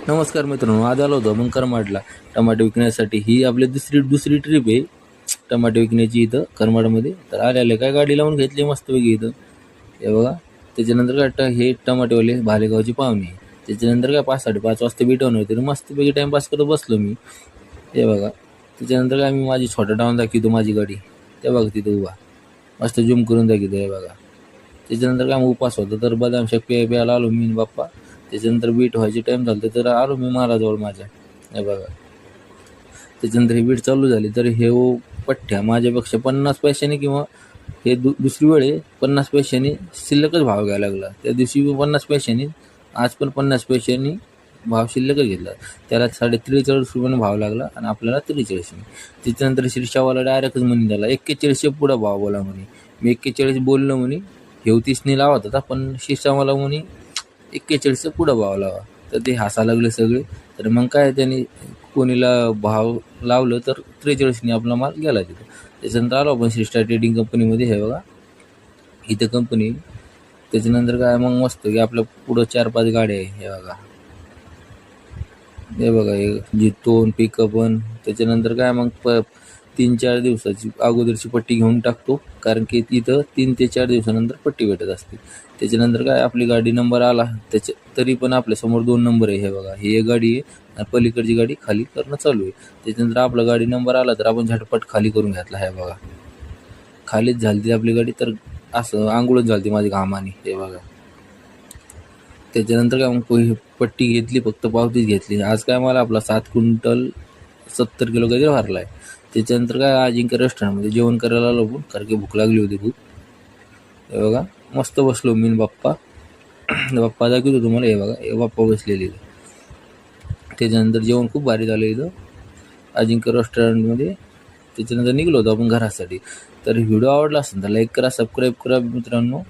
नमस्कार मित्रांनो, आज आलो होतो मग करमाडला टमाटे विकण्यासाठी. ही आपली दुसरी ट्रिप आहे टमाटे विकण्याची इथं करमाडमध्ये. तर आलेले काय गाडी लावून घेतली मस्तपैकी इथं, हे बघा. त्याच्यानंतर काय हे टमाटेवाले भालेगावची पाहुणे. त्याच्यानंतर काय 5-5:30 वाजता भेटवून होते, तर मस्तपैकी टाईमपास करत बसलो मी, हे बघा. त्याच्यानंतर काय मी माझी छोटा टाऊन दाखवतो माझी गाडी, ते बघा तिथं उभा, मस्त झूम करून दाखवतो, हे बघा. त्याच्यानंतर काय मग उपास होता, तर बदाम शेक प्यायला आलो मी आणि बाप्पा. त्याच्यानंतर बीट व्हायचे टाईम झालं तर आलो मी महाराजवळ माझ्या, हे बघा. त्याच्यानंतर ही बीट चालू झाली, तर हे पठ्ठ्या माझ्यापेक्षा 50 पैशाने, किंवा हे दुसरी वेळ आहे 50 पैशाने शिल्लकच भाव घ्यायला लागला. त्या दिवशी 50 पैशाने, आज पण 50 पैशाने भाव शिल्लकच घेतला. त्याला 43.5 रुपयाने भाव लागला आणि आपल्याला 43ने. त्याच्यानंतर शिरशावाला डायरेक्टच म्हणे त्याला 41 पुढं भाव बोला म्हणे. मी 41 बोललो म्हणे, हे 30ने लावत होता, पण शिरशावाला म्हणे 41 पुढं भाव लावा. तर ते हसा लागले सगळे. तर मग काय त्यांनी कोणीला भाव लावलं तर 43ने आपला माल गेला तिथं. त्याच्यानंतर आलो आपण श्रीस्टार ट्रेडिंग कंपनीमध्ये, हे बघा इथं कंपनी. त्याच्यानंतर काय मग मस्त की आपल्या पुढं 4-5 गाड्या आहे, हे बघा. हे बघा हे जितोन पिकअपन. त्याच्यानंतर काय मग 3-4 दिवसाची अगोदरची पट्टी घेऊन टाकतो, कारण की तिथं 3 ते 4 दिवसानंतर पट्टी भेटत असते. त्याच्यानंतर काय आपली गाडी नंबर आला, तरी पण आपल्यासमोर 2 नंबर आहे, हे बघा. ही एक गाडी आहे आणि पलीकडची गाडी खाली करणं चालू आहे. त्याच्यानंतर आपला गाडी नंबर आला तर आपण झटपट खाली करून घेतला, हे बघा. खालीच झाली आपली गाडी, तर असं आंघोळच झाली माझी घामाने, हे बघा. त्याच्यानंतर काय मग पट्टी घेतली, फक्त पावतीच घेतली. आज काय मला आपला 7 क्विंटल 70 किलो काहीतरी भरला आहे. त्याच्यानंतर काय अजिंक्य रेस्टॉरंटमध्ये जेवण करायला आलो, कारण की भूक लागली होती खूप, हे बघा. मस्त बसलो मी बाप्पा. बाप्पा दाखवतो तुम्हाला, हे बघा, हे बाप्पा बसलेले. त्याच्यानंतर जेवण खूप भारी झालं इथं अजिंक्य रेस्टॉरंटमध्ये. त्याच्यानंतर निघलो होतो आपण घरासाठी. तर व्हिडिओ आवडला असेल तर लाईक करा, सबस्क्राईब करा मित्रांनो.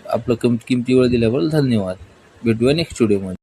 आपलं किमती वेळ दिल्याबद्दल धन्यवाद. भेटूया नेक्स्ट व्हिडिओमध्ये.